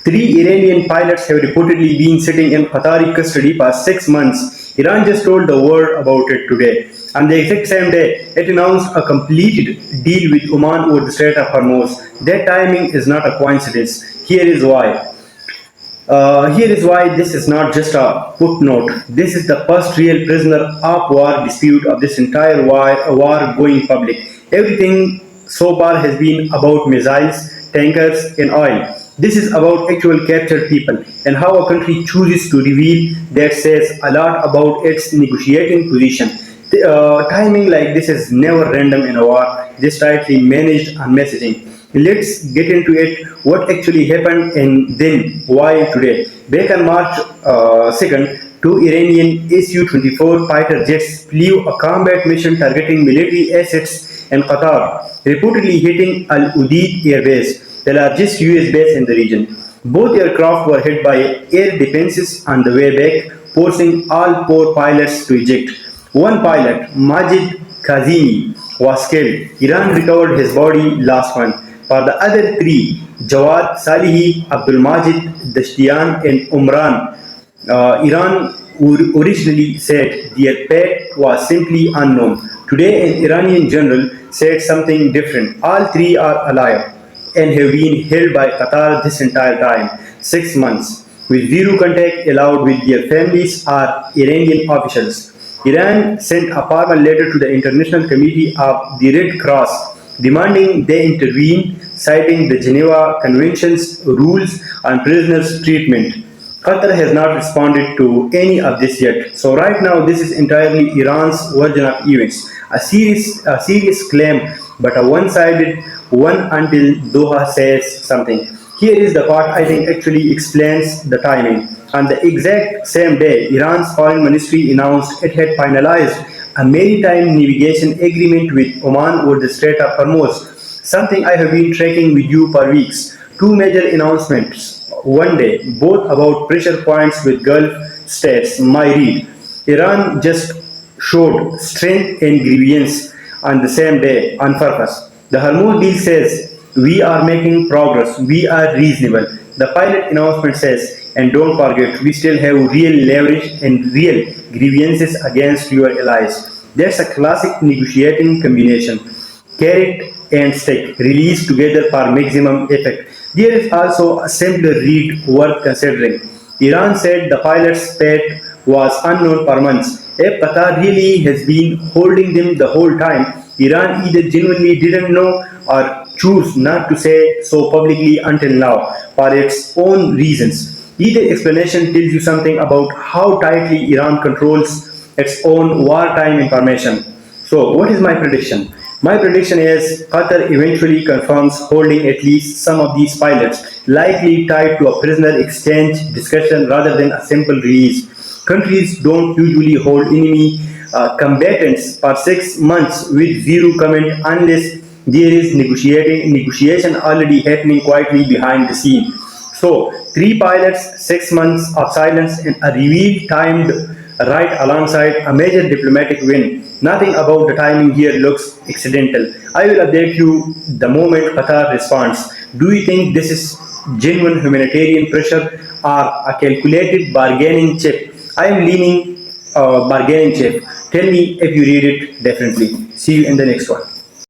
Three Iranian pilots have reportedly been sitting in Qatari custody for 6 months. Iran just told the world about it today. On the exact same day, it announced a completed deal with Oman over the Strait of Hormuz. That timing is not a coincidence. Here is why this is not just a footnote. This is the first real prisoner of war dispute of this entire war going public. Everything so far has been about missiles, tankers, and oil. This is about actual captured people, and how a country chooses to reveal that says a lot about its negotiating position. Timing like this is never random in a war, just tightly managed on messaging. Let's get into it. What actually happened and then why today? Back on March 2nd, two Iranian Su-24 fighter jets flew a combat mission targeting military assets in Qatar, reportedly hitting Al Udeid Air Base, the largest US base in the region. Both aircraft were hit by air defenses on the way back, forcing all four pilots to eject. One pilot, Majid Kazemi, was killed. Iran recovered his body last month. For the other three, Jawad Salihi, Abdul Majid Dashtian, and Umran, Iran originally said their fate was simply unknown. Today, an Iranian general said something different. All three are alive and have been held by Qatar this entire time, 6 months, with zero contact allowed with their families or Iranian officials. Iran sent a formal letter to the International Committee of the Red Cross demanding they intervene, citing the Geneva Convention's rules on prisoners' treatment. Qatar has not responded to any of this yet. So right now, this is entirely Iran's version of events. A serious claim, but a one-sided one until Doha says something. Here is the part I think actually explains the timing. On the exact same day, Iran's foreign ministry announced it had finalized a maritime navigation agreement with Oman over the Strait of Hormuz, something I have been tracking with you for weeks. Two major announcements, one day, both about pressure points with Gulf states. My read: Iran just showed strength and grievance on the same day on purpose. The Hormuz deal says, we are making progress, we are reasonable. The pilot announcement says, and don't forget, we still have real leverage and real grievances against your allies. That's a classic negotiating combination. Carrot and stick, released together for maximum effect. There is also a simpler read worth considering. Iran said the pilot's fate was unknown for months. If Qatar really has been holding them the whole time, Iran either genuinely didn't know or chose not to say so publicly until now for its own reasons. Either explanation tells you something about how tightly Iran controls its own wartime information. So, what is my prediction? My prediction is Qatar eventually confirms holding at least some of these pilots, likely tied to a prisoner exchange discussion rather than a simple release. Countries don't usually hold enemy combatants for 6 months with zero comment unless there is negotiation already happening quietly behind the scene. So, three pilots, 6 months of silence, and a reveal timed right alongside a major diplomatic win. Nothing about the timing here looks accidental. I will update you the moment Qatar responds. Do you think this is genuine humanitarian pressure or a calculated bargaining chip? I am leaning bargaining chip. Tell me if you read it differently. See you in the next one.